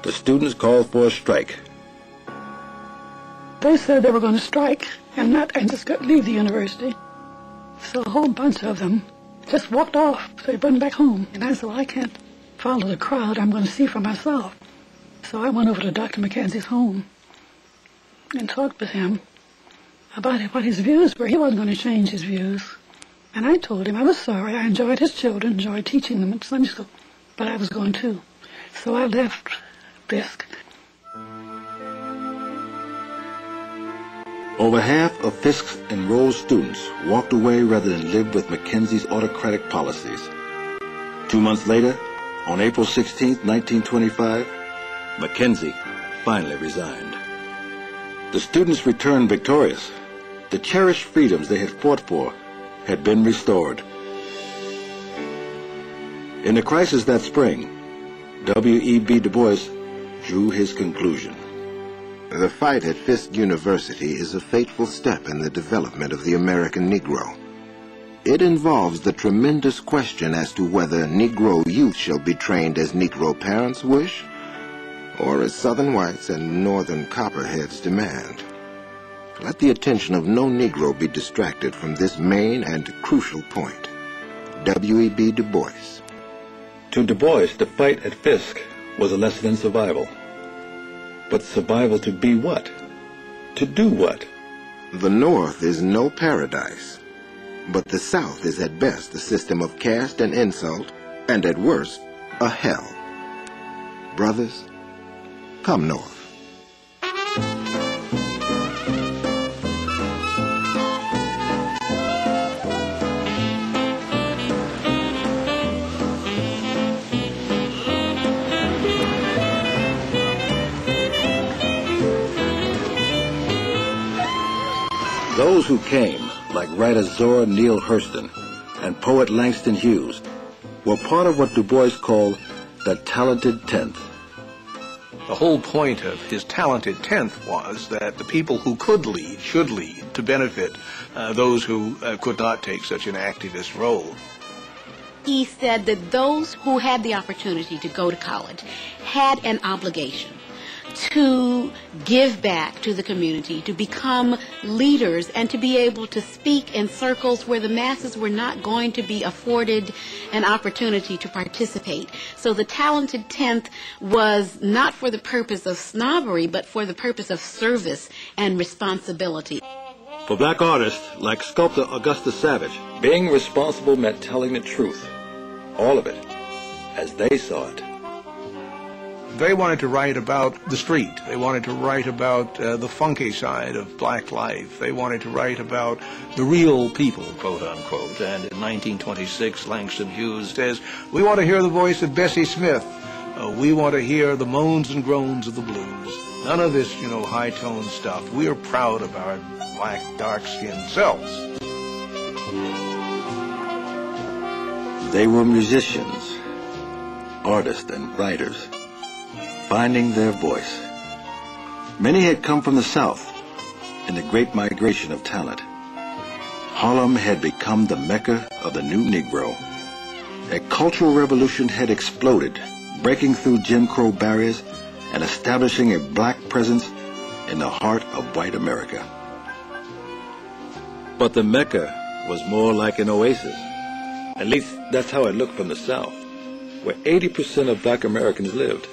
the students called for a strike. They said they were going to strike and just leave the university. So a whole bunch of them just walked off. They went back home. And I said, well, I can't follow the crowd. I'm going to see for myself. So I went over to Dr. Mackenzie's home and talked with him about what his views were. He wasn't going to change his views. And I told him I was sorry. I enjoyed his children, enjoyed teaching them at Sunday school, but I was going too. So I left Fisk. Over half of Fisk's enrolled students walked away rather than live with Mackenzie's autocratic policies. 2 months later, on April 16, 1925, Mackenzie finally resigned. The students returned victorious. The cherished freedoms they had fought for had been restored. In the crisis that spring, W.E.B. Du Bois drew his conclusion. The fight at Fisk University is a fateful step in the development of the American Negro. It involves the tremendous question as to whether Negro youth shall be trained as Negro parents wish, or as Southern whites and Northern copperheads demand. Let the attention of no Negro be distracted from this main and crucial point. W.E.B. Du Bois. To Du Bois, the fight at Fisk was a lesson in survival. But survival to be what? To do what? The North is no paradise, but the South is at best a system of caste and insult, and at worst, a hell. Brothers, come north. Those who came, like writer Zora Neale Hurston and poet Langston Hughes, were part of what Du Bois called the talented tenth. The whole point of his talented tenth was that the people who could lead should lead to benefit those who could not take such an activist role. He said that those who had the opportunity to go to college had an obligation to give back to the community, to become leaders, and to be able to speak in circles where the masses were not going to be afforded an opportunity to participate. So the talented tenth was not for the purpose of snobbery, but for the purpose of service and responsibility. For black artists like sculptor Augustus Savage, being responsible meant telling the truth, all of it, as they saw it. They wanted to write about the street. They wanted to write about the funky side of black life. They wanted to write about the real people, quote unquote. And in 1926, Langston Hughes says, "We want to hear the voice of Bessie Smith. We want to hear the moans and groans of the blues. None of this, high-toned stuff. We are proud of our black, dark-skinned selves." They were musicians, artists, and writers, finding their voice. Many had come from the South in the great migration of talent. Harlem had become the Mecca of the new Negro. A cultural revolution had exploded, breaking through Jim Crow barriers and establishing a black presence in the heart of white America. But the Mecca was more like an oasis. At least that's how it looked from the South, where 80% of black Americans lived,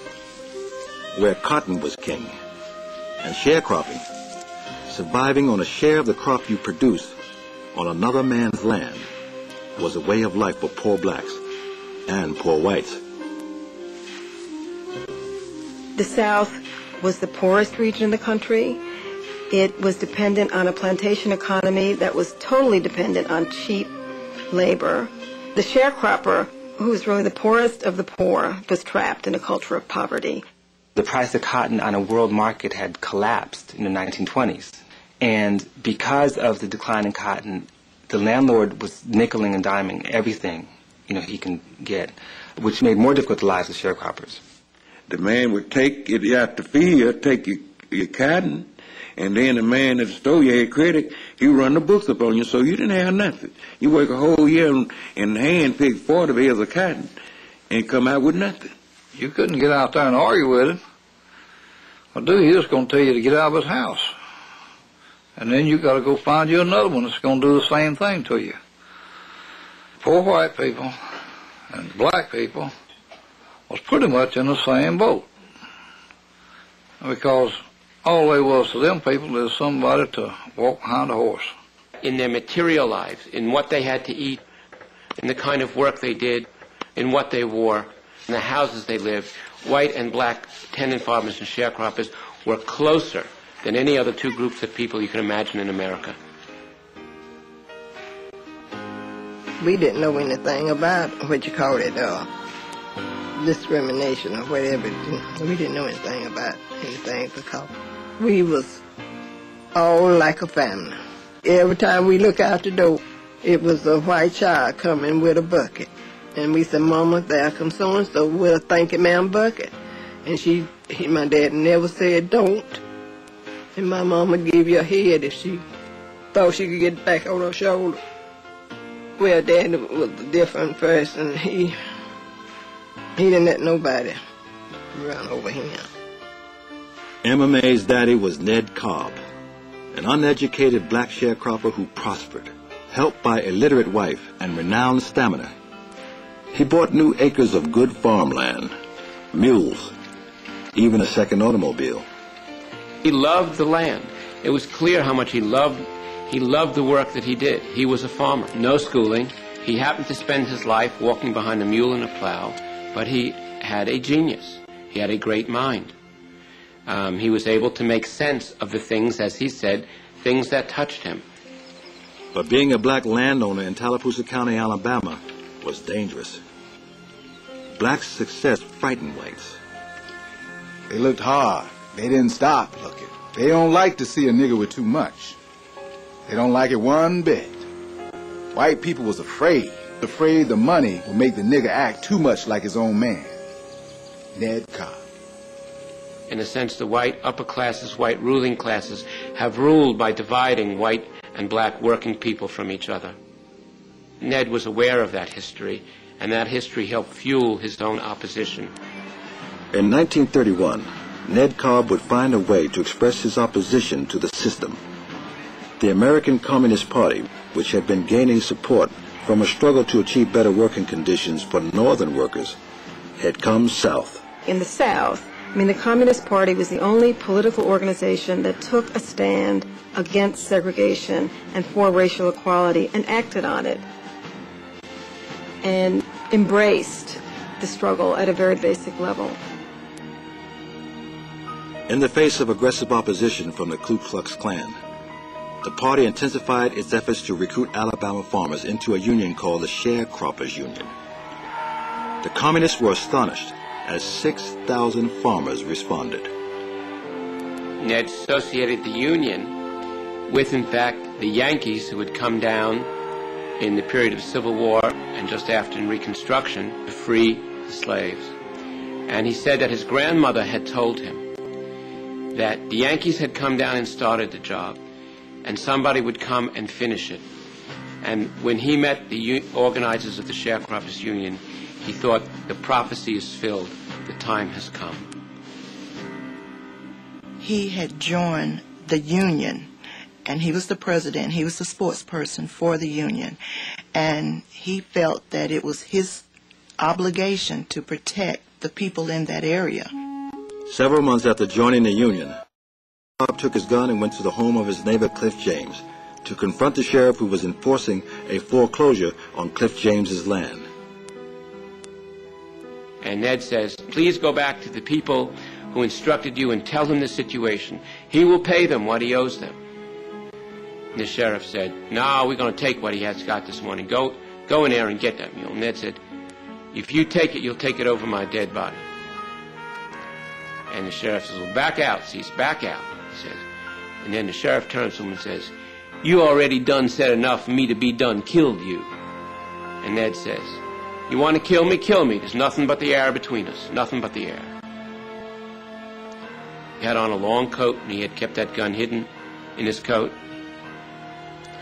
where cotton was king, and sharecropping, surviving on a share of the crop you produced on another man's land, was a way of life for poor blacks and poor whites. The South was the poorest region in the country. It was dependent on a plantation economy that was totally dependent on cheap labor. The sharecropper, who was really the poorest of the poor, was trapped in a culture of poverty. The price of cotton on a world market had collapsed in the 1920s. And because of the decline in cotton, the landlord was nickeling and diming everything, he can get, which made more difficult the lives of sharecroppers. The man would take it out the field, take your cotton, and then the man at the store, your head critic, he run the books up on you, so you didn't have nothing. You work a whole year and hand pick 40 bales of cotton and come out with nothing. You couldn't get out there and argue with it. Well, dude, he's just going to tell you to get out of his house. And then you got to go find you another one that's going to do the same thing to you. Poor white people and black people was pretty much in the same boat. Because all there was to them people is somebody to walk behind a horse. In their material lives, in what they had to eat, in the kind of work they did, in what they wore, in the houses they lived, white and black tenant farmers and sharecroppers were closer than any other two groups of people you can imagine in America. We didn't know anything about what you call it, discrimination or whatever. We didn't know anything about anything because we was all like a family. Every time we look out the door, it was a white child coming with a bucket. And we said, Mama, there comes so-and-so with a thank you, ma'am, bucket. And my dad never said don't. And my mama gave you a head if she thought she could get back on her shoulder. Well, Dad was a different person. He didn't let nobody run over him. Emma Mae's daddy was Ned Cobb, an uneducated black sharecropper who prospered, helped by a literate wife and renowned stamina. He bought new acres of good farmland, mules, even a second automobile. He loved the land. It was clear how much he loved the work that he did. He was a farmer, no schooling. He happened to spend his life walking behind a mule and a plow, but he had a genius. He had a great mind. He was able to make sense of the things, as he said, things that touched him. But being a black landowner in Tallapoosa County, Alabama, was dangerous. Black success frightened whites. They looked hard. They didn't stop looking. They don't like to see a nigger with too much. They don't like it one bit. White people was afraid the money would make the nigger act too much like his own man. Ned Cobb. In a sense, the white upper classes, white ruling classes, have ruled by dividing white and black working people from each other. Ned was aware of that history, and that history helped fuel his own opposition. In 1931, Ned Cobb would find a way to express his opposition to the system. The American Communist Party, which had been gaining support from a struggle to achieve better working conditions for northern workers, had come south. In the South, the Communist Party was the only political organization that took a stand against segregation and for racial equality and acted on it and embraced the struggle at a very basic level. In the face of aggressive opposition from the Ku Klux Klan, the party intensified its efforts to recruit Alabama farmers into a union called the Sharecroppers Union. The communists were astonished as 6,000 farmers responded. Ned associated the Union with, in fact, the Yankees who had come down in the period of Civil War and just after in Reconstruction to free the slaves. And he said that his grandmother had told him that the Yankees had come down and started the job, and somebody would come and finish it. And when he met the organizers of the Sharecroppers Union, he thought, the prophecy is filled, the time has come. He had joined the union, and he was the president, he was the spokesperson for the union, and he felt that it was his obligation to protect the people in that area. Several months after joining the union, Cobb took his gun and went to the home of his neighbor Cliff James to confront the sheriff who was enforcing a foreclosure on Cliff James's land. And Ned says, please go back to the people who instructed you and tell them the situation. He will pay them what he owes them. And the sheriff said, no, we're going to take what he has got this morning. Go in there and get that mule. Ned said, if you take it, you'll take it over my dead body. And the sheriff says, well, back out, Cease, back out, he says. And then the sheriff turns to him and says, you already done said enough for me to be done killed you. And Ned says, you want to kill me? Kill me. There's nothing but the air between us, nothing but the air. He had on a long coat, and he had kept that gun hidden in his coat.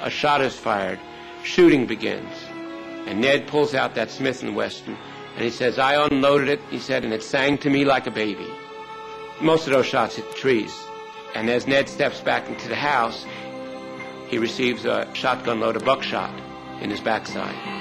A shot is fired. Shooting begins. And Ned pulls out that Smith & Wesson, and he says, I unloaded it, he said, and it sang to me like a baby. Most of those shots hit the trees. And as Ned steps back into the house, he receives a shotgun load of buckshot in his backside.